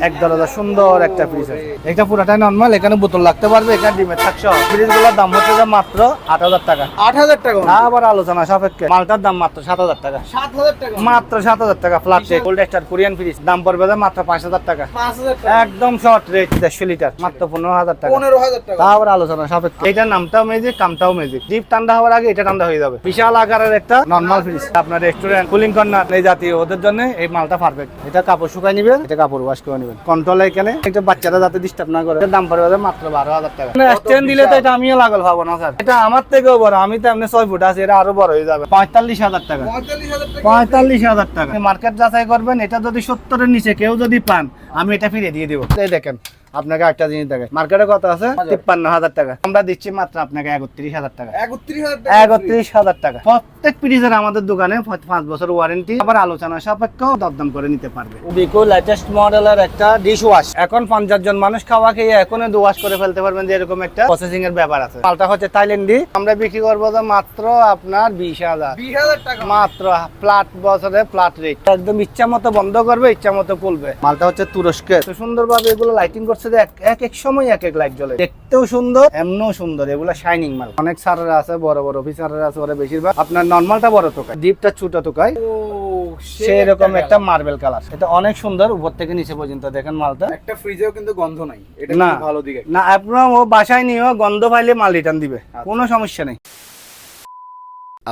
এক দরজা সুন্দর একটা ফ্রিজ আছে। এটা পুরাটাই নরমাল, এখানে বোতল লাগতে পারবে, এখানে ডিমের থাকছে। ফ্রিজগুলোর দাম হচ্ছে যে মাত্র 8,000 টাকা। 8,000 টাকা? আবার আলোচনা সাপেক্ষে। মালটার দাম মাত্র 7,000 টাকা। 7,000 টাকা? মাত্র 7,000 টাকা। Flat rate gold star Korean fridge দাম পড়বে যে মাত্র 5,000 টাকা। 5,000 টাকা? একদম শর্ট রেট 150 লিটার মাত্র 15,000 টাকা। 15,000 টাকা? আবার আলোচনা সাপেক্ষে। এটার নামটাও ম্যাজিক, কামটাও ম্যাজিক। ডিপ ঠান্ডা হওয়ার আগে এটা ঠান্ডা হয়ে যাবে। বিশাল আকারের একটা নরমাল ফ্রিজ। আপনার রেস্টুরেন্ট, কুলিং কর্নার এই জাতীয় ওদের জন্য এই মালটা পারফেক্ট। এটা কাপড় শুকাই নিবেন, এটা কাপড় ওয়াশ করে নিবেন। কন্ট্রোল এখানে একটা বাচ্চারা যাতে ডিস্টার্ব না করে। এটার দাম পড়বে মাত্র 12,000 টাকা। স্ট্যান্ড দিলে তো এটা আমিও লাগল পাবো না স্যার। এটা আমার থেকেও বড়, আমি তো এমনি 6 ফুট আছে, এটা আরো বড় হয়ে যাবে। 45,000 টাকা। 45,000 টাকা। মার্কেট যাচাই করবেন, এটা যদি 70 এর নিচে কেউ যদি পান, আমি এটা ফিরিয়ে দিয়ে দিব। এই দেখেন, আপনাকে একটা জিনিস দেখে মার্কেটে কত আছে 53,000 টাকা, আমরা দিচ্ছি মাত্র আপনাকে 31,000 টাকা। 31,000 টাকা। প্রত্যেক ফ্রিজের আমাদের দোকানে 5 বছর ওয়ারেন্টি, আবার আলোচনা সাপেক্ষ দরদাম করে নিতে পারবে। বিকো লেটেস্ট মডেলের একটা ডিশ ওয়াশ, এখন 50 জন মানুষ খাওয়া খেয়ে এখন ওয়াশ করে ফেলতে পারবেন, যে এরকম একটা প্রসেসিং এর ব্যাপার আছে। মালটা হচ্ছে থাইল্যান্ডি, আমরা বিক্রি করবো তো মাত্র আপনার 20,000 টাকা। মাত্র ফ্ল্যাট বছরে ফ্ল্যাট রেট, একদম ইচ্ছা মতো বন্ধ করবে, ইচ্ছা মতো খুলবে। মালটা হচ্ছে তুরস্কের, তো সুন্দরভাবে এগুলো লাইটিং করছে যে এক এক সময় এক এক লাইট জ্বলে, দেখতেও সুন্দর, এমনও সুন্দর। এগুলো শাইনিং মাল। অনেক স্যারেরা আছে, বড় বড় অফিসাররা আছে, ওরা বেশিরভাগ আপনার নরমালটা বড় তোকায়, ডিপটা ছোট তোকায়, সেরকম একটা মার্বেল কালার। এটা অনেক সুন্দর, উপর থেকে নিচে পর্যন্ত দেখেন মালটা। একটা ফ্রিজেও কিন্তু গন্ধ নাই, এটা না কিন্তু ভালো দিকে। না, আপনার ও বাসায় নিয়েও গন্ধ পাইলে মাল রিটার্ন দিবে, কোনো সমস্যা নেই।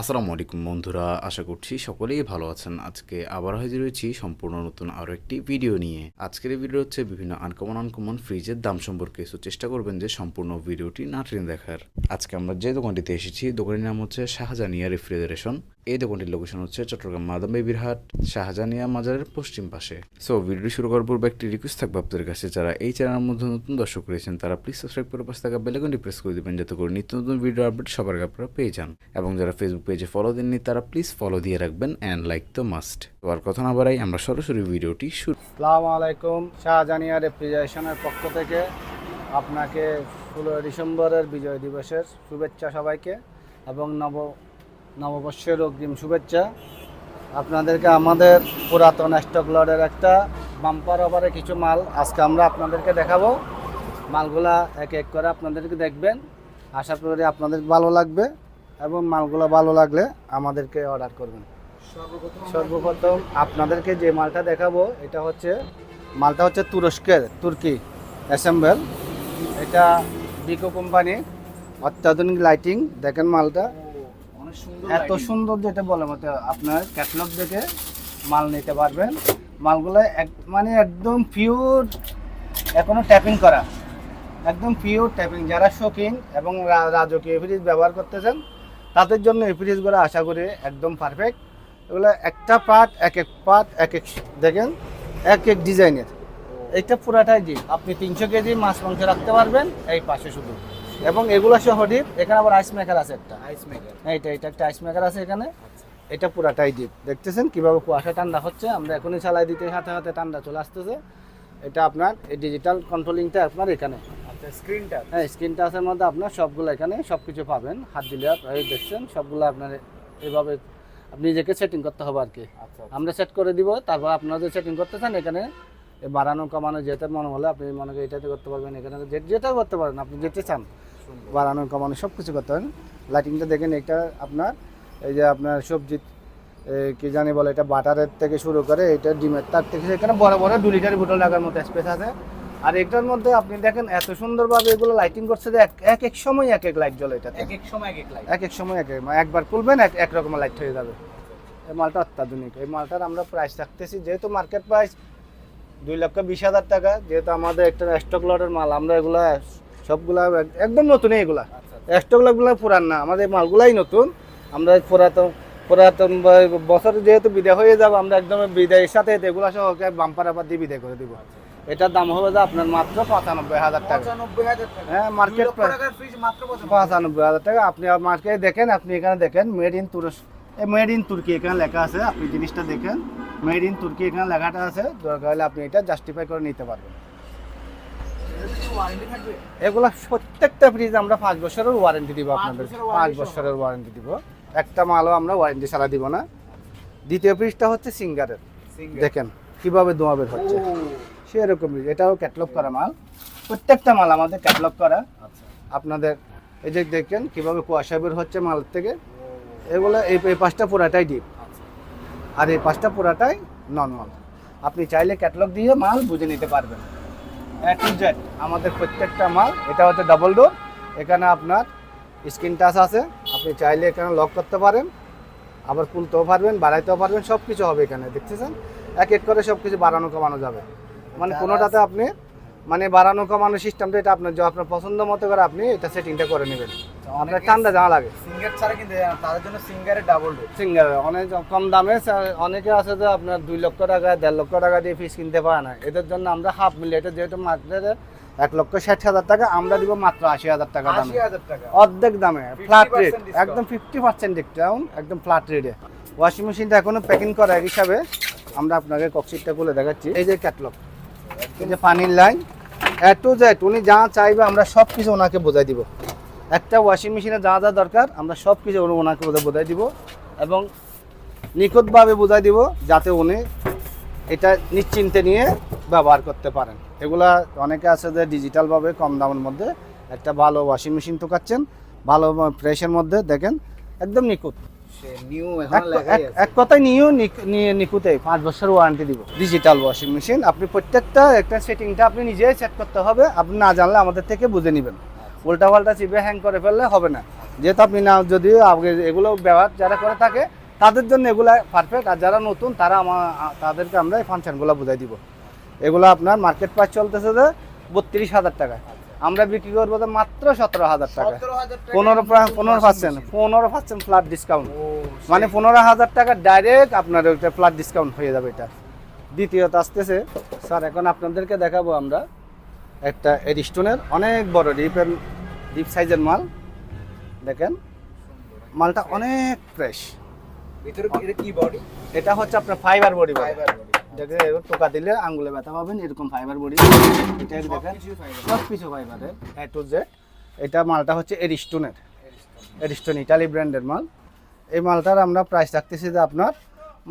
আসসালামু আলাইকুম বন্ধুরা, আশা করছি সকলেই ভালো আছেন। আজকে আবার হাজির হয়েছি সম্পূর্ণ নতুন আরো একটি ভিডিও নিয়ে। আজকের এই ভিডিও হচ্ছে বিভিন্ন আনকমন ফ্রিজের দাম সম্পর্কে। সো চেষ্টা করবেন যে সম্পূর্ণ ভিডিওটি না টেনে দেখার। আজকে আমরা যে দোকানটিতে এসেছি, দোকানের নাম হচ্ছে শাহজানিয়া রেফ্রিজারেশন। এই দোকানটির লোকেশন হচ্ছে চট্টগ্রাম মাদাম বেবির হাট, শাহজানিয়া মাজারের পশ্চিম পাশে। সো ভিডিও শুরু করার পূর্বে একটি রিকোয়েস্ট থাকবে আপনাদের কাছে, যারা এই চ্যানেলের মধ্যে নতুন দর্শক রয়েছেন তারা প্লিজ সাবস্ক্রাইব করে পাশে থাকা বেল আইকনটি প্রেস করে দিবেন, যাতে করে নিত্য নতুন ভিডিও আপডেট সবার আগে আপনারা পেয়ে যান। এবং যারা ফেসবুক পেজে ফলো দেননি তারা প্লিজ ফলো দিয়ে রাখবেন, অ্যান্ড লাইক তো মাস্ট। তো আর কথা না বাড়াই, আমরা সরাসরি ভিডিওটি শুরু। আসসালামু আলাইকুম, শাহজানিয়া রেফ্রিজারেশনের পক্ষ থেকে আপনাকে 16 ডিসেম্বরের বিজয় দিবসের শুভেচ্ছা সবাইকে, এবং নববর্ষের অগ্রিম শুভেচ্ছা। আপনাদেরকে আমাদের পুরাতন স্টক লটের একটা বাম্পার অফারে কিছু মাল আজকে আমরা আপনাদেরকে দেখাবো। মালগুলা এক এক করে আপনাদেরকে দেখবেন, আশা করি আপনাদের ভালো লাগবে, এবং মালগুলো ভালো লাগলে আমাদেরকে অর্ডার করবেন। সর্বপ্রথম আপনাদেরকে যে মালটা দেখাবো, মালটা হচ্ছে তুরস্কের, তুর্কি অ্যাসেম্বল। এটা বিকো কোম্পানি, অত্যাধুনিক লাইটিং। দেখেন মালটা এত সুন্দর, যেটা বলে মতো আপনার ক্যাটালগ দেখে মাল নিতে পারবেন। মালগুলো মানে একদম পিওর, এখনো ট্যাপিং করা, একদম পিওর ট্যাপিং। যারা শৌখিন এবং রাজকীয় ফ্রিজ ব্যবহার করতেছেন তাদের জন্য এই ফ্রিজগুলো আশা করি একদম পারফেক্ট। এগুলো একটা পার্ট এক এক দেখেন, এক এক ডিজাইনের। এইটা পুরাটাই ডিপ, আপনি 300 কেজি মাছ মাংস রাখতে পারবেন এই পাশে শুধু। এবং এগুলো সহ ডিপ। এখানে আবার আইস মেকার আছে একটা, এটা একটা আইস মেকার আছে এখানে। এটা পুরাটাই ডিপ। দেখতেছেন কিভাবে কুয়াশা ঠান্ডা হচ্ছে, আমরা এখনই চালাই দিতে সাথে সাথে ঠান্ডা চলে আসতেছে। এটা আপনার এই ডিজিটাল কন্ট্রোলিংটা আপনার এখানে, স্ক্রিনটা, হ্যাঁ স্ক্রিন টাচের মধ্যে আপনার সবগুলো এখানে সব কিছু পাবেন। হাত দিলে এই দেখছেন সবগুলো আপনার এভাবে আপনি নিজেকে সেটিং করতে হবে আর কি। আমরা সেট করে দিব, তারপর আপনারা যে সেটিং করতে চান এখানে বাড়ানো কমানো যেটা মনে হলে আপনি মনে করেন এটাতে করতে পারবেন, এখানে যেটা করতে পারেন আপনি যেতে চান, বাড়ানো কমানো সব কিছু করতে পারেন। লাইটিংটা দেখেন, এটা আপনার এই যে আপনার সবজি কি জানি বলে, এটা বাটারের থেকে শুরু করে এটা ডিমের, তার থেকে এখানে বড় বড় 2 লিটার বোতল রাখার মতো স্পেস আছে। আর এটার মধ্যে আপনি দেখেন এত সুন্দরভাবে এগুলো লাইটিং করছে যে এক এক সময় এক এক লাইট জ্বলে। এটা এক এক সময় একবার খুলবেন এক রকমের লাইট হয়ে যাবে। এই মালটা অত্যাধুনিক। এই মালটার আমরা প্রাইস রাখতেছি, যেহেতু মার্কেট প্রাইস 2,20,000 টাকা, যেহেতু আমাদের একটা স্টক লটের মাল, আমরা এগুলা সবগুলা একদম নতুন। এইগুলা স্টক লটগুলো পুরান না, আমাদের মালগুলাই নতুন। আমরা পুরাতন বছর যেহেতু বিদায় হয়ে যাবো, আমরা একদম বিদায়ের সাথে এগুলো সহ বাম্পার আবার দিয়ে বিদায় করে দিব। এটার দাম হবে যে আপনার মাত্র 95,000 টাকা। হ্যাঁ, মার্কেট প্রাইস 95,000 টাকা। আপনি মার্কেটে দেখেন, আপনি এখানে দেখেন মেড ইন তুরস্ক, মেড ইন তুর্কি এখানে লেখা আছে। আপনি জিনিসটা দেখেন, মেড ইন তুর্কি এখানে লেখাটা আছে। দরকার হলে আপনি এটা জাস্টিফাই করে নিতে পারবেন। এগুলা প্রত্যেকটা ফ্রিজ আমরা 5 বছরের ওয়ারেন্টি দিব আপনাদের, 5 বছরের ওয়ারেন্টি দিব। একটা মালও আমরা ওয়ারেন্টি ছাড়া দিব না। দ্বিতীয় ফ্রিজটা হচ্ছে সিঙ্গারের, দেখেন কিভাবে ধোঁয়া বের হচ্ছে, সেরকম এটাও ক্যাটলগ করা মাল, প্রত্যেকটা মাল আমাদের ক্যাটলগ করা। আচ্ছা আপনাদের এই যে দেখেন কীভাবে কুয়াশা বের হচ্ছে মাল থেকে, এগুলো এই পাশটা পুরাটাই ডিপ আচ্ছা আর এই পাশটা পুরাটাই নর্মাল। আপনি চাইলে ক্যাটলগ দিয়ে মাল বুঝে নিতে পারবেন। এ টু জেড আমাদের প্রত্যেকটা মাল। এটা হচ্ছে ডাবল ডোর, এখানে আপনার স্ক্রিন টাচ আছে, আপনি চাইলে এখানে লক করতে পারেন, আবার খুলতেও পারবেন, বাড়াইতেও পারবেন, সব কিছু হবে এখানে। দেখতেছেন এক এক করে সব কিছু বাড়ানো কমানো যাবে, মানে কোনোটাতে আপনি মানে বাড়ানো কমানো সিস্টেমটা এটা আপনার আপনার পছন্দ মতো করে আপনি এটা সেটিংটা করে নেবেন। আপনার ঠান্ডা জানা লাগে সিঙ্গার ছাড়া কিন্তু তাদের জন্য সিঙ্গারের ডাবল ডোর। সিঙ্গার অনেক কম দামে অনেকে আছে যে আপনার 2 লক্ষ টাকা 1.5 লক্ষ টাকা দিয়ে ফিস কিনতে পারে না, এদের জন্য আমরা হাফ মিলি, এটা যেহেতু মার্কেটে 1,60,000 টাকা, আমরা দিব মাত্র 80,000 টাকা দামে, 80,000 টাকা অর্ধেক দামে, ফ্ল্যাট রেট, 50% discount। একদম 50% ডিসকাউন্ট, একদম ফ্ল্যাট রেটে। ওয়াশিং মেশিনটা এখনো প্যাকিং করা হিসাবে আমরা আপনাকে ককশিটটা খুলে দেখাচ্ছি। এই যে ক্যাটলগ, এই যে পানির লাইন, এ টু জেড উনি যা চাইবে আমরা সব কিছু ওনাকে বোঝাই দিব। একটা ওয়াশিং মেশিনে যা যা দরকার আমরা সব কিছু ওনাকে বোঝাই দিব এবং নিখুঁতভাবে বোঝাই দিব, যাতে উনি এটা নিশ্চিন্তে নিয়ে ব্যবহার করতে পারেন। এগুলা অনেকে আছে যে ডিজিটালভাবে কম দামের মধ্যে একটা ভালো ওয়াশিং মেশিন তোকাচ্ছেন, ভালো ফ্রেশের মধ্যে দেখেন একদম নিখুঁত। সে নিউ এখন লেখাই আছে। এক কথায় নিয়ে নিখুঁতে 5 বছর ওয়ারেন্টি দিব। ডিজিটাল ওয়াশিং মেশিন আপনি প্রত্যেকটা একটা সেটিংটা আপনি নিজেই সেট করতে হবে, আপনি না জানলে আমাদের থেকে বুঝে নেবেন। উল্টা পাল্টা চিপে হ্যাং করে ফেললে হবে না, যেহেতু আপনি না যদিও এগুলো ব্যবহার যারা করে থাকে তাদের জন্য এগুলো পারফেক্ট, আর যারা নতুন তারা তাদেরকে আমরা এই ফাংশনগুলো বুঝাই দিব। এগুলো আপনার মার্কেট প্রাইস চলতেছে যে 32,000 টাকা, আমরা বিক্রি করবো তো মাত্র 17,000 টাকা, 17,000 টাকা 15% ফ্ল্যাট ডিসকাউন্ট, মানে 15,000 টাকা ডাইরেক্ট আপনার ওইটা ফ্ল্যাট ডিসকাউন্ট হয়ে যাবে এটা। দ্বিতীয়ত আসতেছে স্যার, এখন আপনাদেরকে দেখাবো আমরা একটা এডিস্টোনের অনেক বড় ডিপ সাইজের মাল। দেখেন মালটা অনেক ফ্রেশ, ভিতরে এটা কি বডি? এটা হচ্ছে আপনার ফাইবার বডি। Fibre body. দেখেন এরকম টোকা দিলে আঙ্গুলে ব্যথা পাবেন, এরকম ফাইবার বডি। এটা দেখেন সব কিছু ফাইবারের এ টু জেড। এটা মালটা হচ্ছে এডিস্টোন ইটালি ব্র্যান্ডের মাল। এই মালটার আমরা প্রাইস রাখতেছি যে আপনার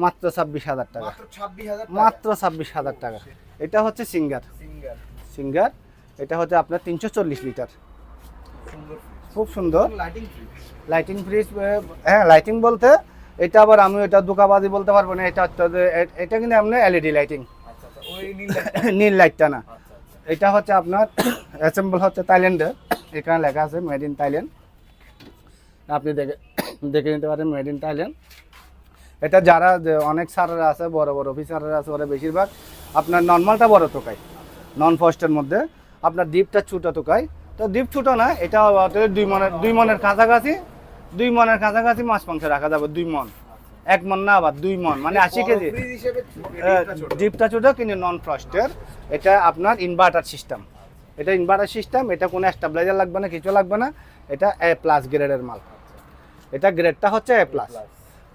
মাত্র 26,000 টাকা, মাত্র 26,000 টাকা। মাত্র 26,000 টাকা। এটা হচ্ছে সিঙ্গার, এটা হচ্ছে আপনার 340 লিটার, সুন্দর খুব সুন্দর লাইটিং ফ্রি। Lighting fridge. হ্যাঁ লাইটিং বলতে এটা আবার আমি এটা দোকাবাজি বলতে পারবো না, এটা হচ্ছে এটা কিন্তু আপনার এলইডি লাইটিং, আচ্ছা আচ্ছা ওই নীল লাইটটা। নীল লাইটটা না। আচ্ছা আচ্ছা এটা হচ্ছে আপনার অ্যাসেম্বল হচ্ছে থাইল্যান্ডের, এখানে লেখা আছে মেড ইন থাইল্যান্ড, আপনি দেখে নিতে পারেন মেড ইন থাইল্যান্ড। এটা যারা অনেক স্যারেরা আছে, বড় বড় অফিসাররা আছে, ওরা বেশিরভাগ আপনার নর্মালটা বড় তোকায়, নন ফস্টের মধ্যে আপনার ডিপটা ছোটো তোকায়। তো ডিপ ছোটো না, এটা 2 মনের কাছাকাছি, 2 মনের কাছাকাছি মাছ মাংস রাখা যাবে। 2 মন, 1 মন না, আবার 2 মন, মানে 80 কেজি। ফ্রিজ হিসেবে ডিপটা ছোট। ডিপটা ছোটো কিন্তু নন ফ্রস্টের। এটা আপনার ইনভার্টার সিস্টেম, এটা কোনো স্টেবিলাইজার লাগবে না, কিছু লাগবে না। এটা A+ গ্রেডের মাল, এটা গ্রেডটা হচ্ছে A+।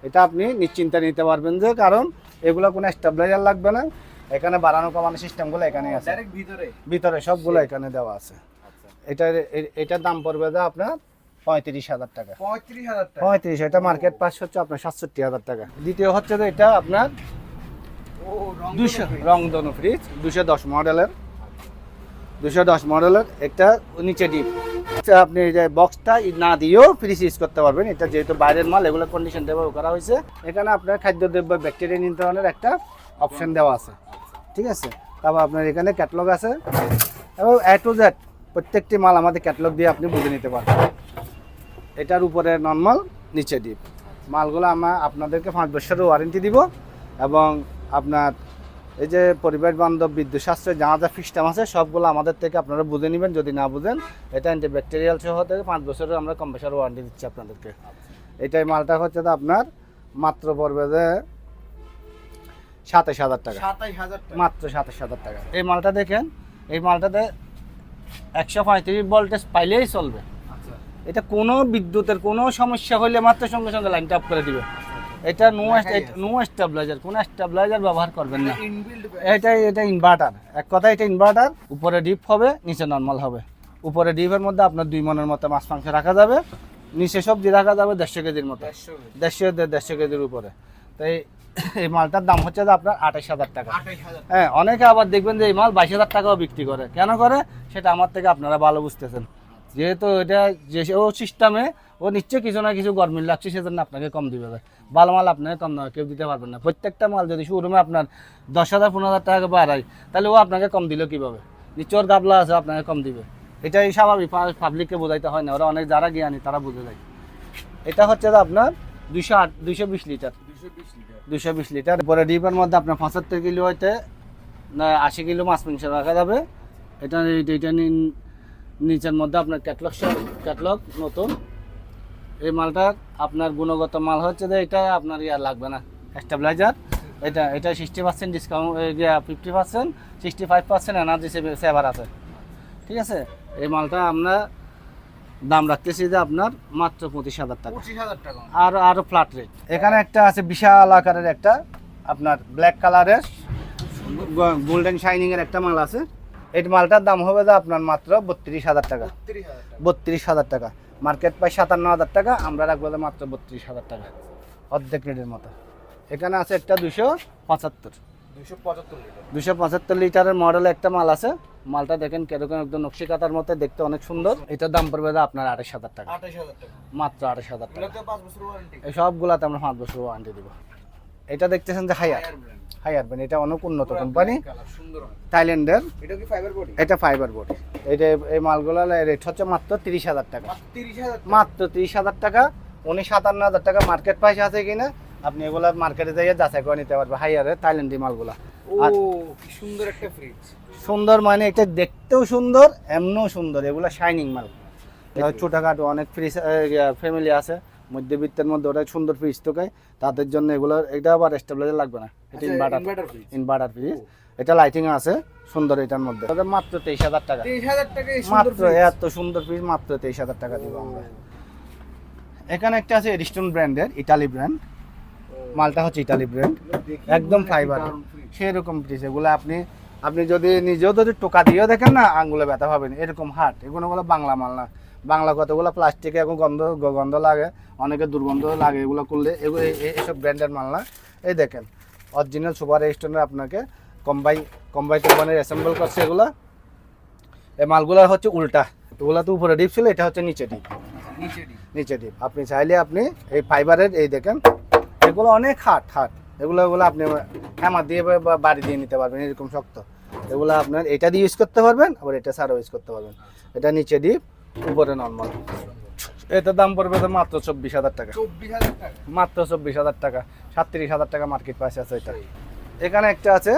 এটা আপনি নিশ্চিন্তে নিতে পারবেন যে, কারণ এগুলো কোনো স্টেবিলাইজার লাগবে না, এখানে বাড়ানো কমানো সিস্টেমগুলো এখানে আছে, ডাইরেক্ট ভিতরে সবগুলো এখানে দেওয়া আছে। আচ্ছা এটার দাম পড়বে যে আপনার 35,000 টাকা। 35,000 টাকা। 35, এটা মার্কেট প্রাইস হচ্ছে আপনার 67,000 টাকা। দ্বিতীয় হচ্ছে যে এটা আপনার ও রং 200 রংধনু ফ্রিজ, 210 মডেলের। একটা নিচে ডিপ, আচ্ছা আপনি এই যে বক্সটা না দিয়েও ফ্রিজ ইউজ করতে পারবেন। এটা যেহেতু বাইরের মাল, এগুলো কন্ডিশন ব্যবহার করা হয়েছে। এখানে আপনার খাদ্যদ্রব্য ব্যাকটেরিয়া নিয়ন্ত্রণের একটা অপশন দেওয়া আছে, ঠিক আছে। তারপর আপনার এখানে ক্যাটালগ আছে এবং A to Z প্রত্যেকটি মাল আমাদের ক্যাটালগ দিয়ে আপনি বুঝে নিতে পারবেন। এটার উপরে নর্মাল, নিচে ডিপ। মালগুলো আমরা আপনাদেরকে 5 বছরের ওয়ারেন্টি দিব এবং আপনার এই যে পরিবেশ বান্ধব বিদ্যুৎ সাশ্রয় যা যা সিস্টেম আছে সবগুলো আমাদের থেকে আপনারা বুঝে নেবেন। যদি না বুঝেন, এটা অ্যান্টিব্যাকটেরিয়াল সহ থেকে 5 বছরের আমরা কম্প্রেসার ওয়ারেন্টি দিচ্ছি আপনাদেরকে। এটাই মালটা হচ্ছে তো আপনার মাত্র পড়বে যে 27,000 টাকা, 27,000 টাকা। মাত্র 27,000 টাকা। এই মালটা দেখেন, এই মালটাতে 135 ভোল্টেজ পাইলেই চলবে। আচ্ছা এটা কোনো বিদ্যুতের কোনো সমস্যা হলে মাত্র সঙ্গে সঙ্গে লাইনটা অফ করে দিবে। এটা নো স্টেবিলাইজার, কোনো স্টেবিলাইজার ব্যবহার করবেন না। ইনবিল্ড এটা ইনভার্টার, এক কথায় এটা ইনভার্টার। উপরে ডিপ হবে, নিচে নর্মাল হবে। উপরে ডিপের মধ্যে আপনার 2 মনের মতো মাছ মাংস রাখা যাবে, নিচে সবজি রাখা যাবে 150 কেজির মতো, 150 কেজির উপরে। তাই এই মালটার দাম হচ্ছে যে আপনার 28,000 টাকা। 28,000 হ্যাঁ, অনেকে আবার দেখবেন যে এই মাল 22,000 টাকাও বিক্রি করে। কেন করে সেটা আমার থেকে আপনারা ভালো বুঝতেছেন, যেহেতু এটা যে ও সিস্টেমে ও নিচ্ছে কিছু না কিছু গরমিল লাগছে, সেজন্য আপনাকে কম দিবে। ভালো মাল আপনাকে কম দেওয়া কেউ দিতে পারবেন না। প্রত্যেকটা মাল যদি শোরুমে আপনার 10,000 15,000 টাকা বাড়ায়, তাহলে ও আপনাকে কম দিল কীভাবে? নিচর গাবলা আছে, আপনাকে কম দিবে। এটাই স্বাভাবিক, পাবলিককে বোঝাইতে হয় না, ওরা অনেক যারা জ্ঞানী তারা বুঝে যায়। এটা হচ্ছে যে আপনার 220 লিটার, 220 লিটার। পরে ডিপের মধ্যে আপনার 75 কিলো হইতে 80 কিলো মাছ মাংস রাখা যাবে। এটা নিচের মধ্যে আপনার ক্যাটলগ নতুন। এই মালটা আপনার গুণগত মাল হচ্ছে যে এটা আপনার ইয়ার লাগবে না স্টেবিলাইজার। এটা 60% ডিসকাউন্ট, 50%, 65% এনার্জি সেভার আছে। ঠিক আছে, এই মালটা আমরা দাম রাখতেছি যে আপনার মাত্র 25,000 টাকা। 25,000 টাকা। আরো ফ্ল্যাট রেট। এখানে একটা আছে বিশাল আকারের একটা আপনার ব্ল্যাক কালারের গোল্ডেন শাইনিং এর একটা মাল আছে। এই মালটার দাম হবে যে আপনার মাত্র 32,000 টাকা। 32,000 টাকা। মার্কেট প্রায় 57,000 টাকা, আমরা রাখবো যে মাত্র 32,000 টাকা, অর্ধেক রেটের মতো। এখানে আছে একটা 275 লিটারের মডেল একটা মাল আছে। মালটা দেখেন কিরকম, একদম নকশি কাতার মতো দেখতে, অনেক সুন্দর। এটার দাম পড়বে যে আপনার 28,000 টাকা, 28,000 টাকা। মাত্র 28,000 টাকা। এটাতে 5 বছর ওয়ারেন্টি। এই সবগুলাতে আমরা 5 বছর ওয়ারেন্টি দিব। এটা দেখতেছেন যে হায়ার ব্র্যান্ড, এটা অনেক উন্নত কোম্পানি, সুন্দর। থাইল্যান্ডের। এটা কি ফাইবার বডি? এটা ফাইবার বডি। এটা এই মালগুলোর রেট হচ্ছে মাত্র 30,000 টাকা, 30,000 মাত্র 30,000 টাকা। 59,000 টাকা মার্কেট প্রাইস আছে কিনা আপনি এগুলা মার্কেটে যাইয়ে যাচাই করে নিতে পারবেন। হাইয়ারের থাইল্যান্ডি মালগুলা। ও আর কি সুন্দর একটা ফ্রিজ। সুন্দর মানে এটা দেখতেও সুন্দর, এমনও সুন্দর। এগুলা শাইনিং মাল। ছোটখাটো অনেক ফ্রিজ ফ্যামিলি আছে মধ্যবিত্তের মধ্যে, ওটা সুন্দর ফ্রিজ তোকে, তাদের জন্য এগুলো। এটা আবার স্টেবিলাইজার লাগবে না, এটা ইনভার্টার ফ্রিজ। এটা লাইটিং আছে সুন্দর এটার মধ্যে। তবে মাত্র 23,000 টাকা। 23,000 টাকা এই সুন্দর মাত্র ফ্রিজ। এত সুন্দর ফ্রিজ মাত্র 23,000 টাকা দিব আমরা। এখানে একটা আছে এডিস্টন ব্র্যান্ডের, ইটালি ব্র্যান্ড। মালটা হচ্ছে ইটালি ব্র্যান্ড, একদম ফাইবার সেরকম ফ্রিজ। এগুলো আপনি যদি নিজেও যদি টোকা দিয়েও দেখেন না, আঙ্গুলে ব্যথা পাবেন, এরকম হাট। এগুলো বাংলা মাল না। বাংলা কতগুলো প্লাস্টিকে এখন গন্ধ লাগে, অনেকে দুর্গন্ধ লাগে এগুলো করলে। এগুলো এইসব ব্র্যান্ডের মাল না। এই দেখেন অরিজিনাল সুপার স্টোনের আপনাকে কম্বাই কোম্পানির অ্যাসেম্বল করছে এগুলো। এই মালগুলো হচ্ছে উল্টা, এগুলো তো উপরে ডিপ ছিল, এটা হচ্ছে নিচে ডিপ। নিচে ডিপ। আপনি চাইলে আপনি এই ফাইবারের, এই দেখেন এগুলো অনেক হাট। এগুলো আপনি হ্যামার দিয়ে বা বাড়ি দিয়ে নিতে পারবেন, এরকম শক্ত। এগুলো আপনার এটা দিয়ে ইউজ করতে পারবেন, আবার এটা ছাড়াও ইউজ করতে পারবেন। এটা নিচে ডিপ, উপরে নর্মাল। এটার দাম পড়বে তো মাত্র 24,000 টাকা। 24,000 টাকা। মাত্র 24,000 টাকা। 37,000 টাকা মার্কেট প্রাইস আছে এটা। এখানে একটা আছে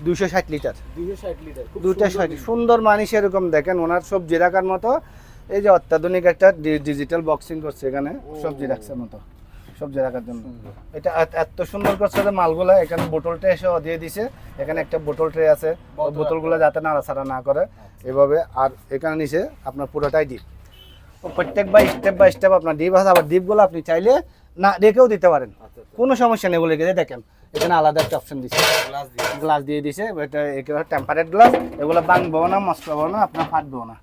260 লিটার। 260 লিটার। 260 সুন্দর মানে সেরকম দেখেন, ওনার সবজি রাখার মতো। এই যে অত্যাধুনিক একটা ডিজিটাল বক্সিং করছে এখানে, সবজি রাখার মতো, সবজি রাখার জন্য। এটা এত সুন্দর করছে যে মালগুলো। এখানে বোতলটা এসে দিয়ে দিছে, এখানে একটা বোতল ট্রে আছে, বোতলগুলো যাতে নাড়াচাড়া না করে এভাবে। আর এখানে নিচে আপনার পুরোটাই ডিপ, প্রত্যেক স্টেপ বাই স্টেপ আপনার ডিপ আছে। আবার ডিপগুলো আপনি চাইলে না রেখেও দিতে পারেন, কোনো সমস্যা নেই। এগুলো রেখে দেখেন এখানে আলাদা একটা অপশন দিচ্ছে, গ্লাস দিয়ে দিছে। এটা একেবারে টেম্পারেট গ্লাস। এগুলো ভাঙবেও না, মশলাবো না, আপনার ফাটবেও না।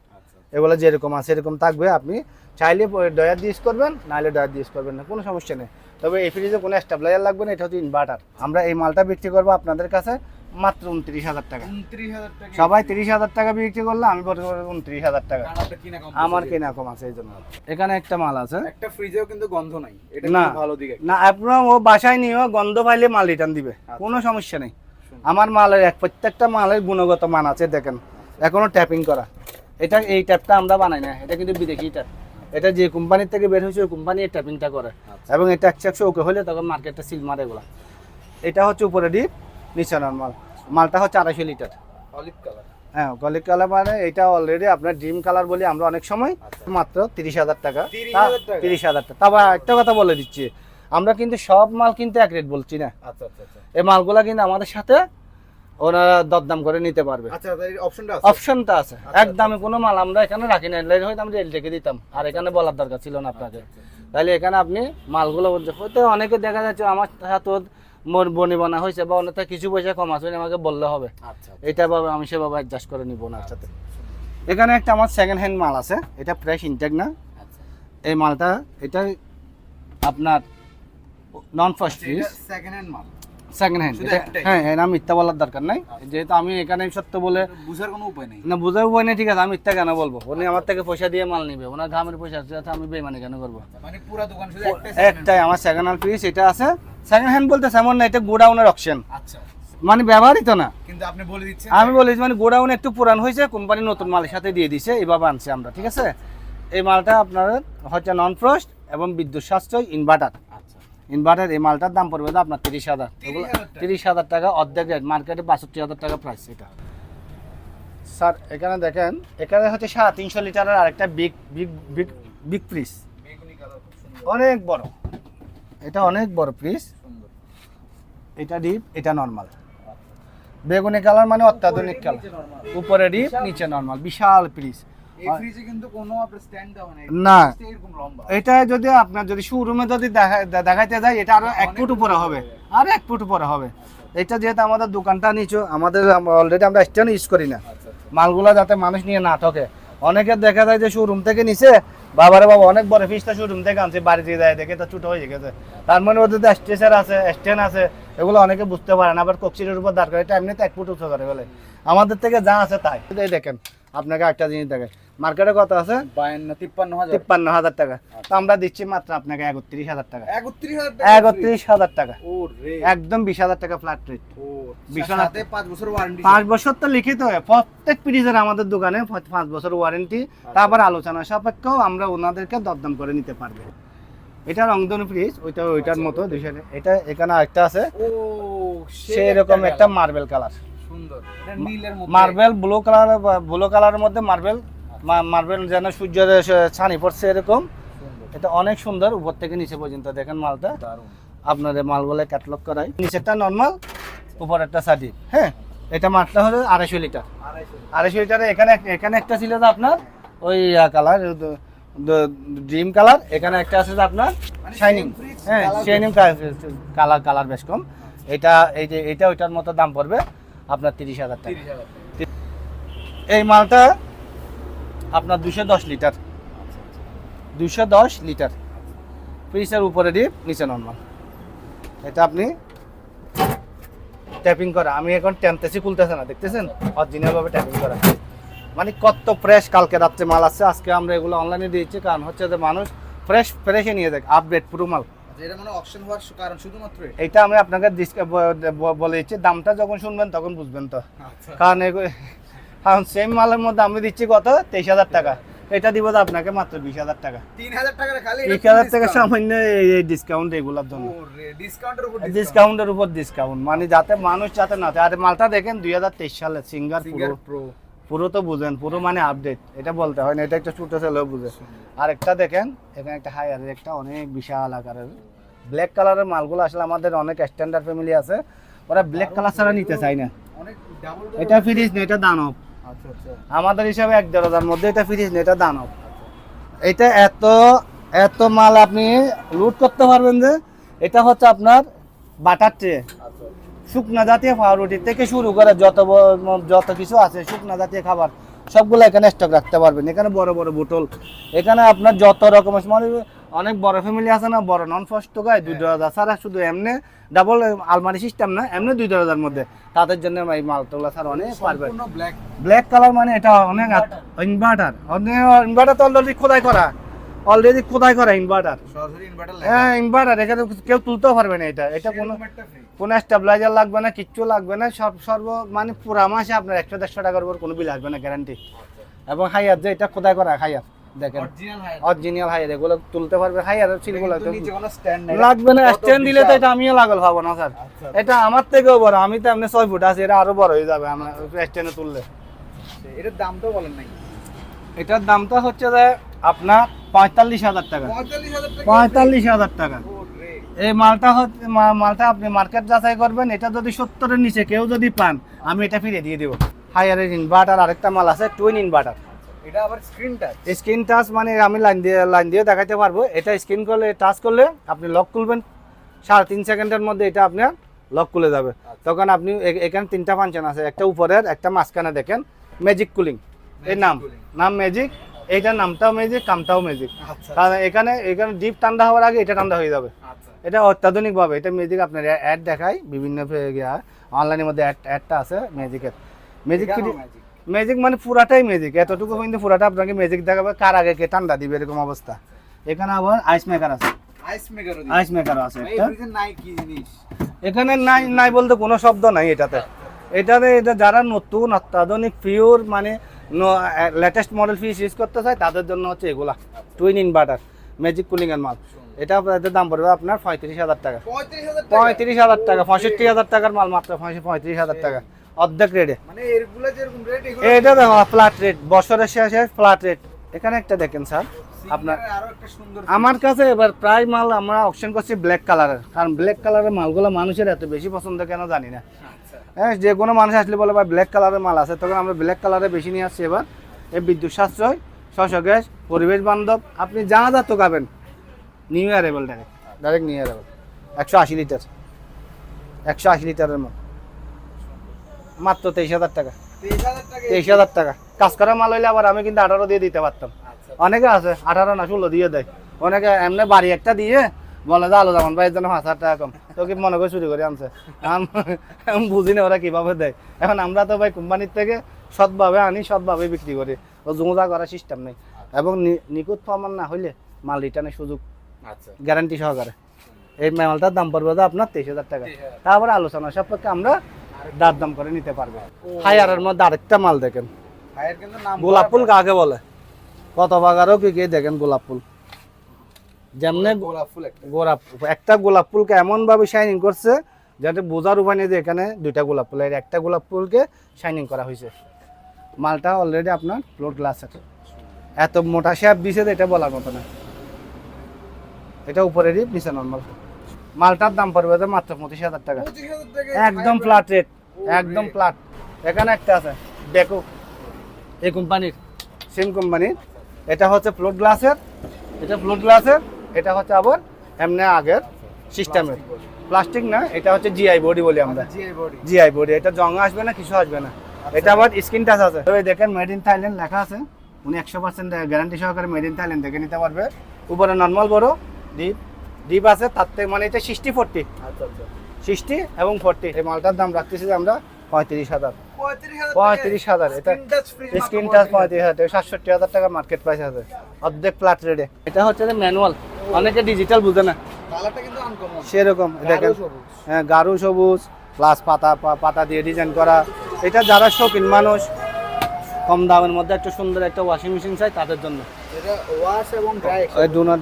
এগুলো যেরকম আছে এরকম থাকবে। আপনি চাইলে ডয়ার দিয়ে ইউজ করবেন, নাহলে ডয়ার দিয়ে ইউজ করবেন না, কোনো সমস্যা নেই। তবে এই ফ্রিজে কোনো স্টেবিলাইজার লাগবে না, এটা হচ্ছে ইনভার্টার। আমরা এই মালটা বিক্রি করবো আপনাদের কাছে মাত্র 29,000 টাকা। 29,000 টাকা। সবাই 30,000 টাকা বিক্রি করলে আমি বলতে পারবো 29,000 টাকা। কারণ আপনার কিনা কম। আমার কেনা কম আছে এই জন্য। এখানে একটা মাল আছে, একটা ফ্রিজেও কিন্তু গন্ধ নাই, এটা না কিন্তু ভালো দিক। না, আপনার ও বাসায় নিয়েও গন্ধ পাইলে মাল রিটার্ন দিবে, কোনো সমস্যা নেই। আমার মালের প্রত্যেকটা মালের গুণগত মান আছে। দেখেন এখনো ট্যাপিং করা। এই ট্যাপটা আমরা বানাই না, এটা কিন্তু বিদেশি ট্যাপ। এটা যে কোম্পানির থেকে বের হয়েছে ওই কোম্পানি এই ট্যাপিংটা করে, এবং এটা 100 ওকে হলে তখন মার্কেটটা সিল মারে এগুলো। এটা হচ্ছে উপরে ডিপ, নিচে নরমাল। মালটা হচ্ছে 250 লিটার। Olive colour. হ্যাঁ, গলিক কালার মানে এটা অলরেডি আপনার ড্রিম কালার বলি আমরা অনেক সময়। মাত্র 30,000 টাকা। 30,000 টাকা। 30,000 টাকা। তবে একটা কথা বলে দিচ্ছি, আমরা কিন্তু সব মাল কিন্তু এক রেট বলছি না। আচ্ছা। এই মালগুলা কিন্তু আমাদের সাথে ওনারা দরদাম করে নিতে পারবে। আচ্ছা, এই অপশনটা আছে। অপশনটা আছে। একদমে কোনো মাল আমরা এখানে রাখি না, হয়তো আমরা রেল রেখে দিতাম, আর এখানে বলার দরকার ছিল না আপনাকে। তাহলে এখানে আপনি মালগুলো হয়তো অনেকে দেখা যাচ্ছে আমার হাতে মোর বনি বানা হয়েছে বা অনেকটা কিছু পয়সা কম আছে, আমাকে বললে হবে। আচ্ছা। এটা ভাবে আমি সেভাবে অ্যাডজাস্ট করে নিব না সাথে। এখানে একটা আমার সেকেন্ড হ্যান্ড মাল আছে, এটা ফ্রেশ ইনটেক না। এই মালটা এটা আপনার নন ফার্স্ট ফ্রিজ। সেকেন্ড হ্যান্ড মাল। Second hand. শুধু একটাই? হ্যাঁ, এর আমি মিথ্যা বলার দরকার নাই, যেহেতু আমি এখানে সত্য বলে বুঝার কোনো উপায় নেই। না বোঝার উপায় নেই, ঠিক আছে, আমি মিথ্যা কেন বলবো? উনি আমার থেকে পয়সা দিয়ে মাল নিবে, ওনার ঘামের পয়সা আছে, আমি বেমানি কেন করবো? মানে পুরো দোকান শুধু একটাই আমার সেকেন্ড হ্যান্ড পিস এটা আছে। সেকেন্ড হ্যান্ড বলতে এমন না, এটা গোডাউনের অকশন, আচ্ছা, মানে ব্যবহারিত না। কিন্তু আপনি বলে দিচ্ছেন আমি বলেছি মানে গোডাউন একটু পুরান হয়েছে, কোম্পানি নতুন মালের সাথে দিয়ে দিছে, এইভাবে আনছি আমরা, ঠিক আছে। এই মালটা আপনার হচ্ছে নন ফ্রস্ট এবং বিদ্যুৎ সাশ্রয় ইনভার্টার। আচ্ছা, ইনভার্টার এই মালটার দাম পড়বে তো আপনার 30,000। 30,000 30,000 টাকা, অর্ধেক রেট, মার্কেটে 62,000 টাকা প্রাইস এটা। স্যার এখানে দেখেন, এখানে হচ্ছে 350 লিটারের আরেকটা big big big big fridge, বেগুনি কালার খুব সুন্দর অনেক বড়, এটা অনেক বড় ফ্রিজ। সুন্দর। এটা ডিপ, এটা নর্মাল। বেগুনি কালার মানে অত্যাধুনিক কালার, নিচে normal। উপরে ডিপ নিচে নর্মাল, বিশাল ফ্রিজ। এই ফ্রিজে কিন্তু কোনো আপনার স্ট্যান্ড দেওয়া নেই, না। ফ্রিজটা এরকম লম্বা। এটা যদি আপনার যদি শোরুমে যদি দেখাইতে যায়, এটা আরো 1 ফুট উপরে হবে, আর 1 ফুট উপরে হবে। এটা যেহেতু আমাদের দোকানটা নিচু, আমাদের অলরেডি আমরা স্ট্যান্ড ইউজ করি না, আচ্ছা, মালগুলা যাতে মানুষ নিয়ে না ঠকে। অনেকে দেখা যায় যে শোরুম থেকে নিছে, বাবারে বাবা অনেক বড় ফ্রিজটা শোরুম থেকে আনছে, বাড়িতে যায় দেখে তো ছোট হয়ে গেছে। তার মানে ওদের তো স্ট্রেচার আছে, স্ট্যান্ড আছে, এগুলো অনেকে বুঝতে পারে না, আবার কক্সিটের উপর দাঁড় করে, এটা এমনিতে 1 ফুট উঁচু করে বলে। আমাদের থেকে যা আছে তাই। এই দেখেন, আপনাকে একটা জিনিস দেখে, মার্কেটে কত আছে? 52-53,000। 53,000 টাকা, তো আমরা দিচ্ছি মাত্র আপনাকে 31,000 টাকা। 31,000 টাকা। 31,000 টাকা, ও রে, একদম 20,000 টাকা ফ্ল্যাট রেট। ও বিশাল সাথে 5 বছর ওয়ারেন্টি। 5 বছর তো লিখিত হয় প্রত্যেক ফ্রিজের, আমাদের দোকানে 5 বছর ওয়ারেন্টি। তারপর আলোচনা সাপেক্ষেও আমরা ওনাদেরকে দরদাম করে নিতে পারবো। এটা রংধনু ফ্রিজ, ওইটার মতো 200। এটা এখানে আরেকটা আছে, ও সেরকম একটা মার্বেল কালার, সুন্দর। এটা নীলের মধ্যে মার্বেল ব্লু কালারের মধ্যে মার্বেল, মার্বেল যেন সূর্যের ছানি পড়ছে এরকম। সুন্দর, এটা অনেক সুন্দর, উপর থেকে নিচে পর্যন্ত দেখেন মালটা। দারুণ। আপনাদের মালগুলো ক্যাটালগ করাই, নিচেরটা নর্মাল, উপর একটা সাদি। হ্যাঁ, এটা মাত্রা হলো 250 লিটার। 250 লিটারে এখানে একটা ছিল যে আপনার ওই কালার, ড্রিম কালার। এখানে একটা আছে যে আপনার শাইনিং, হ্যাঁ শাইনিং কালার বেশ কম। এটা এটা ওইটার মতো দাম পড়বে আপনার 30,000 টাকা। 30,000। এই মালটা আপনার 210 লিটার, 210 লিটার ফ্রিজের উপরে ডিপ, নিচে নর্মাল। এটা আপনি ট্যাপিং করা, আমি এখন টেনতেছি, খুলতেছে না, দেখতেছেন অরিজিনাল ভাবে ট্যাপিং করা, মানে কত ফ্রেশ। কালকে রাত্রে মাল আসছে, আজকে আমরা এগুলো অনলাইনে দিয়েছি, কারণ হচ্ছে যে মানুষ ফ্রেশে নিয়ে যাক, আপডেট পুরো মাল। আচ্ছা, এটা মানে অকশন হওয়ার কারণ শুধুমাত্র এটা? এটা আমি আপনাকে বলে দিচ্ছি, দামটা যখন শুনবেন তখন বুঝবেন তো। আচ্ছা, কারণ সেম মালের মধ্যে আমি দিচ্ছি কত, 23,000 টাকা, এটা দিব তো আপনাকে মাত্র 20,000 টাকা। 3,000 টাকা খালি? 1,000 টাকা সামান্য এই ডিসকাউন্ট এগুলোর জন্য, ডিসকাউন্টের উপর ডিসকাউন্টের উপর ডিসকাউন্ট, মানে যাতে মানুষ যাতে না। আর মালটা দেখেন 2023 সালে সিঙ্গার প্রো। পুরো তো বুঝেন, পুরো মানে আপডেট, এটা বলতে হয় না, এটা একটা ছোট ছেলেও বুঝে। আর একটা দেখেন, এখানে একটা হায়ারের একটা অনেক বিশাল আকারের ব্ল্যাক কালারের মালগুলো আসলে আমাদের অনেক স্ট্যান্ডার্ড ফ্যামিলি আছে, ওরা ব্ল্যাক কালার ছাড়া নিতে চায় না। অনেক ডাবল। এটা ফ্রিজ না, এটা দানব। আচ্ছা, আচ্ছা। আমাদের হিসাবে 1-1.5 মধ্যে এটা ফ্রিজ না, এটা দানব। এটা এত মাল আপনি লুট করতে পারবেন যে, এটা হচ্ছে আপনার বাটার ট্রে, আচ্ছা, শুকনা জাতীয় পাউরুটি থেকে শুরু করে যত কিছু আছে শুকনা জাতীয় খাবার সবগুলো এখানে স্টক রাখতে পারবেন। এখানে বড় বড় বোতল, এখানে আপনার যত রকমের মানে অনেক বড় ফ্যামিলি আছে না, বড় নন ফস্ট গায়ে 2 দরজা ছাড়া, শুধু এমনি ডাবল আলমারি সিস্টেম না, এমনি 2 দরজার মধ্যে, তাদের জন্য এই মালগুলো স্যার অনেক পারবে। সম্পূর্ণ ব্ল্যাক। ব্ল্যাক কালার মানে এটা অনেক ইনভার্টার, ইনভার্টার তো অলরেডি খোদাই করা ইনভার্টার। সরাসরি ইনভার্টার হ্যাঁ ইনভার্টার, এখানে কেউ তুলতেও পারবে না। এটা কোনো স্টেবিলাইজার লাগবে না, কিচ্ছু লাগবে না, মানে পুরা মাসে আপনার 100-150 টাকার উপর কোনো বিল আসবে না, গ্যারান্টি। এবং হাইয়ার যে এটা খোদাই করা হাইয়ার, দেখেন অরিজিনাল হাইয়ার, এগুলো তুলতে পারবে। হাইয়ার সিলগুলো নিচে কোনো স্ট্যান্ড নাই। লাগবে না, স্ট্যান্ড দিলে তো এটা আমিও লাগল পাবো না স্যার। আচ্ছা, এটা আমার থেকেও বড়, আমি তো এমনি 6 ফুট আছি, এটা আরো বড় হয়ে যাবে আমার স্ট্যান্ডে তুললে। এটার দামটাও বলেন নাই? এটার দামটা হচ্ছে যে আপনার 45,000 টাকা। 45,000 টাকা? 45,000 টাকা। ও রে, এই মালটা আপনি মার্কেট যাচাই করবেন, এটা যদি 70-এর নিচে কেউ যদি পান, আমি এটা ফিরে দিয়ে দেবো। হায়ারের ইনভার্টার আরেকটা মাল আছে, টুইন ইনভার্টার। এটা আবার স্ক্রিন টাচ? স্ক্রিন টাচ মানে আমি লাইন দিয়ে দেখাতে পারবো। এটা স্ক্রিন করলে, টাচ করলে আপনি লক খুলবেন, 3.5 সেকেন্ডের মধ্যে এটা আপনার লক খুলে যাবে। তখন আপনি এখানে 3টা ফাংশন আছে, একটা উপরের, একটা মাঝখানে দেখেন ম্যাজিক কুলিং, এর নাম ম্যাজিক। এইটার নামটাও ম্যাজিক, কামটাও ম্যাজিক। আচ্ছা, কারণ এখানে ডিপ ঠান্ডা হওয়ার আগে এটা ঠান্ডা হয়ে যাবে। আচ্ছা। এটা অত্যাধুনিকভাবে এটা ম্যাজিক আপনার অ্যাড দেখায় বিভিন্ন অনলাইনের মধ্যে অ্যাডটা আছে ম্যাজিকের। ম্যাজিক ম্যাজিক মানে পুরাটাই ম্যাজিক, এতটুকু কিন্তু পুরাটা আপনাকে ম্যাজিক দেখাবে, কার আগে কে ঠান্ডা দিবে এরকম অবস্থা। এখানে আবার আইস মেকার আছে, আইস মেকারও আছে একটা। নাই কি জিনিস এখানে নাই নাই বলতে কোনো শব্দ নাই এটাতে। এটা যারা নতুন অত্যাধুনিক পিওর মানে লেটেস্ট মডেল ফ্রিজ ইউজ করতে চায় তাদের জন্য হচ্ছে এগুলা টুইন ইনভার্টার ম্যাজিক কুলিং এর মাল। এটা এটার দাম পড়বে আপনার 35,000 টাকা। 35,000 টাকা, 65,000 টাকার মাল মাত্র 35,000 টাকা অর্ধেক রেটে। মানে এগুলা যেরকম রেট এটা দেখো ফ্ল্যাট রেট, বছরের শেষে ফ্ল্যাট রেট। এখানে একটা দেখেন স্যার আপনার, আরো একটা সুন্দর আমার কাছে এবার প্রায় মাল আমরা অপশন করছি ব্ল্যাক কালারের, কারণ ব্ল্যাক কালারের মালগুলো মানুষের এত বেশি পছন্দ কেন জানি না। আচ্ছা হ্যাঁ, যে কোনো মানুষ আসলে বলে ভাই ব্ল্যাক কালারের মাল আছে, তখন আমরা ব্ল্যাক কালারে বেশি নিয়ে আসছি। এবার এই বিদ্যুৎ সাশ্রয়, শস্য গ্যাস, পরিবেশ বান্ধব, আপনি যা যা তো খাবেন নিউ অ্যারেবল ডাইরেক্ট নিউ অ্যারেবল 180 লিটার, 180 লিটারের মাল মাত্র 23,000 টাকা। 23,000 টাকা কাজ করা মাল হইলে আবার আমি কিন্তু 18 দিয়ে দিতে পারতাম। অনেকে আছে 18 না 16 দিয়ে দেয়, অনেকে এমনি বাড়ি একটা দিয়ে বলে যে আলো যেমন ভাইয়ের জন্য 5,000 টাকা কম, তো কি মনে করে চুরি করে আনছে। আমি বুঝি না ওরা কিভাবে দেয়। এখন আমরা তো ভাই কোম্পানির থেকে সৎভাবে আনি, সৎভাবে বিক্রি করি, ও জুমজা করার সিস্টেম নেই। এবং নিখুঁত প্রমাণ না হইলে মাল রিটার্নের সুযোগ আচ্ছা গ্যারান্টি সহকারে। এই মালটার দাম পড়বে আপনার 23,000 টাকা। তারপরে আলোচনা সাপেক্ষে আমরা দার দাম করে নিতে পারবো। হায়ারের মধ্যে আরেকটা মাল দেখেন, ভাইয়ের কিন্তু নাম গোলাপ ফুল কাকে বলে, কত বাগারও কি দেখেন গোলাপ ফুল, যেমনে গোলাপ ফুল একটা গোলাপ ফুলকে এমন ভাবে শাইনিং করছে যাতে বোঝার উপায় নেই যে এখানে দুইটা গোলাপ ফুল, এর একটা গোলাপ ফুলকে শাইনিং করা হয়েছে। মালটা অলরেডি আপনার ফ্লোর গ্লাসের, এত মোটা শেপ দিছে যে এটা বলার মতো না। এটা উপরেরই নিচে নর্মাল। মালটার দাম পড়বে যে মাত্র 25,000 টাকা, 25,000 টাকা একদম ফ্ল্যাট রেট, একদম ফ্ল্যাট। এখানে একটা আছে দেখো, এই কোম্পানির সেম কোম্পানির, এটা হচ্ছে ফ্লোর গ্লাসের, এটা ফ্লোর গ্লাসের, এটা হচ্ছে আবার এমনি আগের সিস্টেমের প্লাস্টিক না, এটা হচ্ছে জিআই বডি বলি আমরা, জিআই বডি। এটা জং আসবে না, কিছু আসবে না। এটা আবার স্ক্রিন টাচ আছে, তো দেখেন মেড ইন থাইল্যান্ড লেখা আছে, উনি 100% গ্যারান্টি সহকারে মেড ইন থাইল্যান্ড দেখে নিতে পারবে। উপরে নর্মাল বড় ডিপ আছে, তার থেকে মানে এটা 60-40, আচ্ছা আচ্ছা 60 এবং 40। এই মালটার দাম রাখতেছি যে আমরা 35,000। 35,000 এটা স্ক্রিন টাচ 35,000, 67,000 টাকা মার্কেট প্রাইস আছে অর্ধেক ফ্ল্যাট রেটে। এটা হচ্ছে যে ম্যানুয়াল, অনেকে ডিজিটাল বুঝে না, কালারটা কিন্তু আনকমন সেরকম দেখেন। হ্যাঁ, গাঢ় সবুজ প্লাস পাতা দিয়ে ডিজাইন করা। এটা যারা শৌখিন মানুষ, কম দামের মধ্যে একটা সুন্দর একটা ওয়াশিং মেশিন চাই তাদের জন্য। এটা ওয়াশ এবং ড্রাই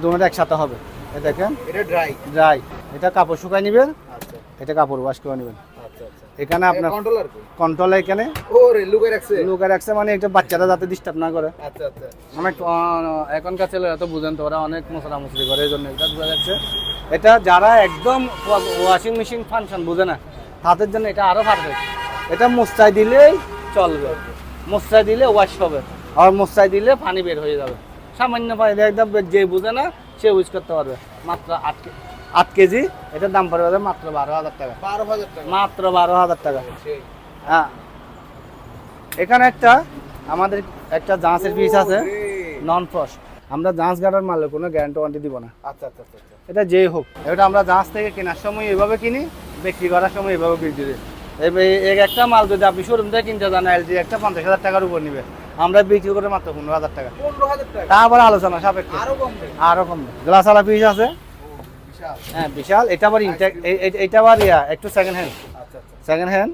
দুটো একসাথে হবে। এই দেখেন এটা ড্রাই ড্রাই, এটা কাপড় শুকাই নেবেন, আচ্ছা এটা কাপড় ওয়াশ করে নেবেন। আচ্ছা আচ্ছা এখানে আপনার কন্ট্রোলার কই কন্ট্রোল, এখানে ওরে লুকে রাখছে লুকার রাখছে, মানে একটা বাচ্চারা যাতে ডিস্টার্ব না করে। আচ্ছা আচ্ছা অনেক এখনকার ছেলেরা তো বুঝেন তো, ওরা অনেক মশলা মশলি করে, এই জন্য এটা বোঝা যাচ্ছে। এটা যারা একদম ওয়াশিং মেশিন ফাংশন বুঝে না তাদের জন্য এটা আরো পারফেক্ট। এটা মোস্তায় দিলেই চলবে, মোস্তায় দিলে ওয়াশ হবে, আর মোস্তায় দিলে পানি বের হয়ে যাবে। সামান্য পানি একদম যে বুঝে না সে ইউজ করতে পারবে। মাত্র 8 কেজি, এটার দাম পড়বে মাত্র 12,000 টাকা, 12,000 টাকা মাত্র 12,000 টাকা। সেই হ্যাঁ, এখানে একটা আমাদের একটা জাঁচের পিস আছে নন ফ্রস্ট। আমরা জাঁচ গাড়ার মালে কোনো গ্যারান্টি ওয়ারেন্টি দিব না, আচ্ছা আচ্ছা আচ্ছা এটা যেই হোক। এটা আমরা জাঁচ থেকে কেনার সময় এভাবে কিনি, বিক্রি করার সময় এভাবে বিক্রি দিই। এই একটা মাল যদি আপনি শোরুম থেকে কিনতে যান, এলজি একটা 50,000 টাকার উপর নিবে, আমরা বিক্রি করে মাত্র 15,000 টাকা। 15,000 টাকা তারপরে আলোচনা সাপেক্ষে আরো কম রে আরো কম। গ্লাসওয়ালা পিস আছে, বিশাল হ্যাঁ বিশাল। এটা আবার এটা আবার একটু সেকেন্ড হ্যান্ড, আচ্ছা আচ্ছা সেকেন্ড হ্যান্ড।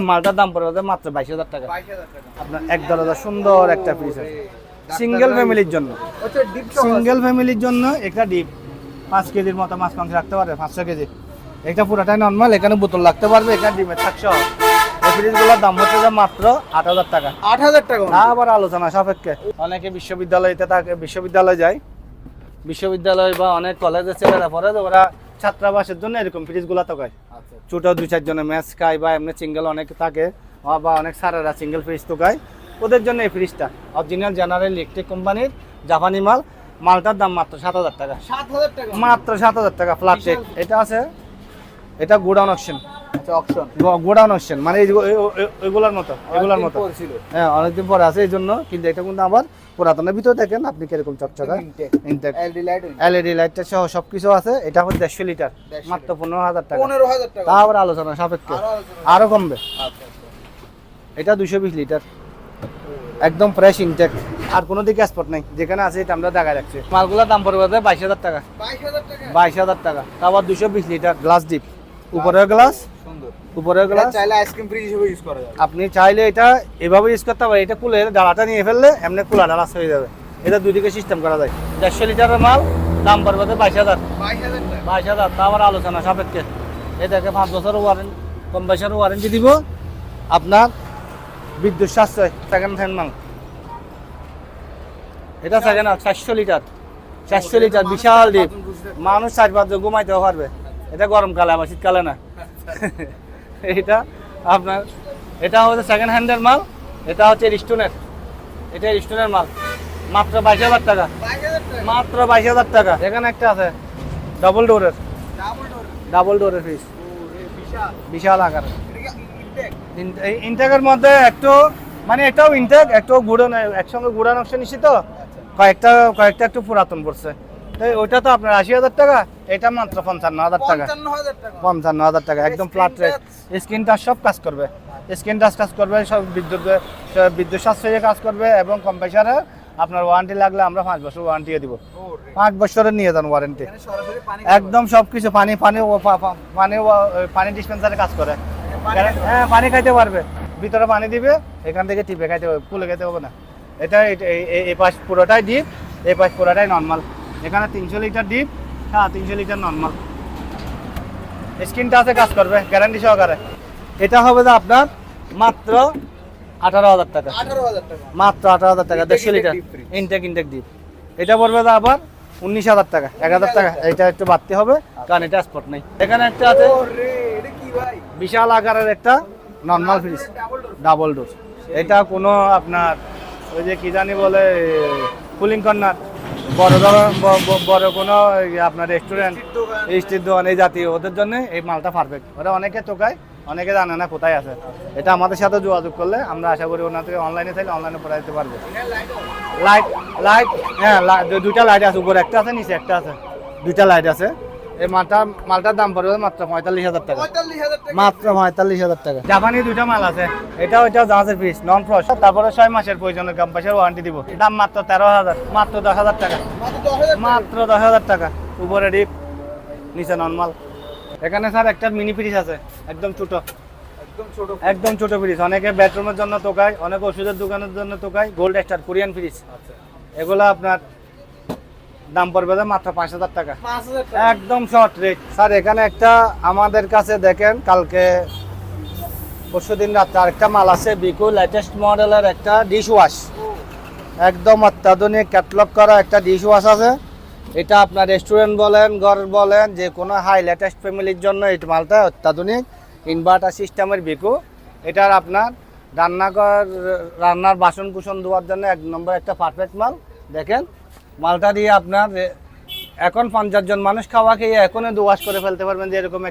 মালটার দাম পড়বে মাত্র 22,000 টাকা। 22,000 টাকা আপনার এক দরজা সুন্দর একটা পিস আছে সিঙ্গেল ফ্যামিলির জন্য। আচ্ছা ডিপ সহ সিঙ্গেল ফ্যামিলির জন্য একটা ডিপ 5 কেজির মতো মাছ মাংস রাখতে পারবে, 500 কেজি। এটা পুরোটাই নর্মাল, এখানে বোতল রাখতে পারবে, এখানে ডিমের থাকছে। এই ফ্রিজগুলোর দাম হচ্ছে যে মাত্র 8,000 টাকা। 8,000 টাকা আবার আলোচনা সাপেক্ষে। অনেকে বিশ্ববিদ্যালয়তে থাকে, বিশ্ববিদ্যালয় যায়, বিশ্ববিদ্যালয় বা অনেক কলেজের ছেলেরা পড়ে, তো ওরা ছাত্রাবাসের জন্য এরকম ফ্রিজগুলো তো খায়। আচ্ছা ছোটো 2-4 জনের ম্যাচ খায় বা এমনি সিঙ্গেল অনেক থাকে, বা অনেক স্যারেরা সিঙ্গেল ফ্রিজ তো খায়, ওদের জন্য এই ফ্রিজটা অরিজিনাল জেনারেল ইলেকট্রিক কোম্পানির জাপানি মাল। মালটার দাম মাত্র 7,000 টাকা, 7,000 টাকা মাত্র 7,000 টাকা ফ্ল্যাট রেট। এটা আছে, এটা গোডাউন অপশন, আচ্ছা অপশন গোডাউন অপশন, মানে এগুলোর মতো এগুলোর মতো ছিল হ্যাঁ, অনেকদিন পরে আছে এই জন্য। কিন্তু এটা কিন্তু আবার পুরাতনের ভিতরে দেখেন আপনি কিরকম চকচকা ইনটেক এলডি লাইট এলইডি লাইটটা সহ সবকিছু আছে। এটা হচ্ছে 150 লিটার, 150 মাত্র 15,000 টাকা। 15,000 টাকা তা আবার আলোচনা সাপেক্ষে আরো আলোচনা। আরো কমবে। আচ্ছা এটা 220 লিটার, একদম ফ্রেশ ইনটেক, আর কোনো দিকে স্পট নেই। যেখানে আছে এটা আমরা দেখা যাচ্ছে। মালগুলোর দাম পড়বে 22,000 টাকা, 22,000 টাকা 22,000 টাকা। তারপর 220 লিটার গ্লাস ডিপ, উপরের গ্লাস, সুন্দর। উপরের এটা গ্লাস। চাইলে আইসক্রিম ফ্রিজ হিসেবে ইউজ করা যাবে। আপনি চাইলে এটা এভাবে ইউজ করতে পারেন। এটা কুলের ডালাটা নিয়ে ফেললে এমনি কুলা ডালাস হয়ে যাবে। এটা দুদিকে সিস্টেম করা যায়। 150 লিটারের মাল দাম পড়বে 22,000, 22,000 টাকা 22,000। তা আবার আলোচনা সাপেক্ষে। এটাকে 5 বছরের ওয়ারেন্টি, কম বছরের ওয়ারেন্টি দিব। আপনার বিদ্যুৎ সাশ্রয়, সেকেন্ড হ্যান্ড মাল। এটা সেকেন্ড হ্যান্ড 400 লিটার, 400 লিটার বিশাল ডিপ। মানুষ 4-5 জন ঘুমাইতেও পারবে। এটা গরমকালে, আবার শীতকালে না। এটা আপনার, এটা হচ্ছে সেকেন্ড হ্যান্ডের মাল। এটা হচ্ছে রিস্টোনের, এটা রিস্টোনের মাল, মাত্র 22,000 টাকা, 22,000 টাকা মাত্র 22,000 টাকা। এখানে একটা আছে ডাবল ডোরের, ডাবল ডোর ডাবল ডোরের ফ্রিজ, বিশাল। বিশাল আকার। এটা কি ইনটেক? ইনটেকের মধ্যে একটু, মানে এটাও ইনটেক, একটু গুড়ানো, একসঙ্গে গুড়ানো অপশন নিচ্ছি তো, কয়েকটা একটু পুরাতন পড়ছে। তো ওইটা তো আপনার 80,000 টাকা, এটা মাত্র 55,000 টাকা, 55,000 টাকা 55,000 টাকা। একদম ফ্ল্যাট রেট। স্ক্রিন টাচ সব কাজ করবে, স্ক্রিন টাচ কাজ করবে, সব বিদ্যুৎ সাশ্রয়ে কাজ করবে। এবং কম্প্রেসারে আপনার ওয়ারেন্টি লাগলে আমরা 5 বছর ওয়ারেন্টিও দিব। 5 বছরের নিয়ে যান ওয়ারেন্টি। এখানে সরাসরি পানি একদম সবকিছু, পানি পানি পানি পানি ডিসপেন্সারে কাজ করে। হ্যাঁ, পানি খাইতে পারবে, ভিতরে পানি দিবে, এখান থেকে টিপে খাইতে হবে, ফুলে খেতে হবে না। এটা এই পাশ পুরোটাই ডিপ, এই পাশ পুরোটাই নর্মাল। এখানে 300 লিটার ডিপ, হ্যাঁ 300 লিটার নর্মাল। স্ক্রিনটা আছে, কাজ করবে গ্যারান্টি সহকারে। এটা হবে যে আপনার মাত্র 18,000 টাকা, 18,000 টাকা মাত্র 18,000 টাকা, 150 litre deep fridge। Intake deep. এটা পড়বে যে আবার 19,000 টাকা, 1,000 টাকা। এটা একটু বাড়তে হবে, কারণ এটা স্পট নেই। এখানে একটা আছে ওরে এটা কি ভাই? বিশাল আকারের একটা normal fridge, double door double door. এটা কোনো আপনার ওই যে কি জানি বলে কুলিং কর্নার, বড় কোনো আপনার রেস্টুরেন্ট, দোকান স্ট্রিট দোকান, এই জাতীয়, ওদের জন্য এই মালটা পারফেক্ট। ওরা অনেকে টোকায়, অনেকে জানে না কোথায় আছে। এটা আমাদের সাথে যোগাযোগ করলে আমরা আশা করি ওনার থেকে অনলাইনে চাইলে অনলাইনে পড়া দিতে পারবো। এখানে লাইট লাইট, লাইট, হ্যাঁ দুইটা লাইট আছে, উপরে একটা আছে, নিচে একটা আছে, দুইটা লাইট আছে। এই মালটার দাম পড়বে মাত্র 45,000 টাকা, 45,000 টাকা মাত্র 45,000 টাকা। জাপানি দুইটা মাল আছে, এটাও জাহাজের পিস, নন ফ্রস্ট। তারপরে 6 মাসের প্রয়োজনে কম্পাসের ওয়ারেন্টি দিব। দাম মাত্র 13,000, মাত্র 10,000 টাকা, মাত্র 10,000 মাত্র 10,000 টাকা। উপরে ডিপ, নিচে নর্মাল। এখানে স্যার একটা মিনি ফ্রিজ আছে, একদম ছোট, একদম ছোট একদম ছোট ফ্রিজ। অনেকে বেডরুমের জন্য তোকায়, অনেকে ওষুধের দোকানের জন্য তোকায়। গোল্ড স্টার কোরিয়ান ফ্রিজ, আচ্ছা এগুলো আপনার দাম পড়বে যে মাত্র 5,000 টাকা, 5,000 টাকা একদম শর্ট রেট। স্যার এখানে একটা আমাদের কাছে দেখেন, কালকে পরশুদিন রাত্রে আরেকটা মাল আছে, বিকো লেটেস্ট মডেলের একটা ডিশ ওয়াশ, একদম অত্যাধুনিক ক্যাটলগ করা একটা ডিশ ওয়াশ আছে। এটা আপনার রেস্টুরেন্ট বলেন, ঘর বলেন, যে কোনো হাই লেটেস্ট ফ্যামিলির জন্য এই মালটা অত্যাধুনিক ইনভার্টার সিস্টেমের বিকো। এটার আপনার রান্নার বাসন কুসন ধোয়ার জন্য 1 নম্বর একটা পারফেক্ট মাল। দেখেন মালটা দিয়ে আপনার এখন 50 জন মানুষ খাওয়া খেয়ে এখনই ওয়াশ করে ফেলতে পারবেন, যে এরকম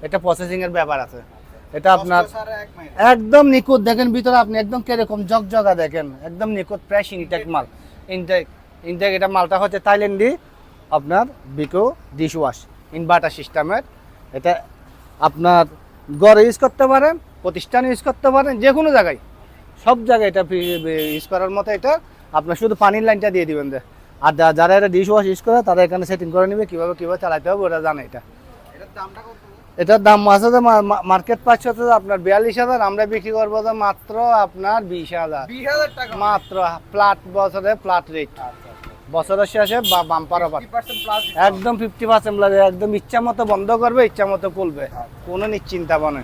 একটা প্রসেসিংয়ের ব্যাপার আছে। এটা আপনার একদম নিখুঁত। দেখেন ভিতরে আপনি একদম কিরকম জগজগা, দেখেন একদম নিখুঁত ফ্রেশ ইনটেক মাল। ইনটেক এটা মালটা হচ্ছে থাইল্যান্ডি আপনার বিকো ডিশ ওয়াশ ইনভার্টার সিস্টেমের। এটা আপনার ঘরে ইউজ করতে পারেন, প্রতিষ্ঠানে ইউজ করতে পারেন, যে কোনো জায়গায়, সব জায়গায় এটা ইউজ করার মতো। এটা আপনার শুধু পানির লাইনটা দিয়ে দিবেন। আর যারা এটা ডিশ ওয়াশ ইউজ করে তারা এখানে সেটিং করে নেবে, কীভাবে চালাতে হবে ওরা জানে। এটার দামটা কত? এটার দাম আছে যে মার্কেট প্রাইস হচ্ছে আপনার 42,000, আমরা বিক্রি করবো যে মাত্র আপনার 20,000, 20,000 টাকা মাত্র ফ্ল্যাট, বছরে ফ্ল্যাট রেট, বছরের শেষে বাম্পার অফার, 50% প্লাস একদম 50% লাগে। একদম ইচ্ছা মতো বন্ধ করবে, ইচ্ছা মতো খুলবে, কোনো নিশ্চিন্তা বনে।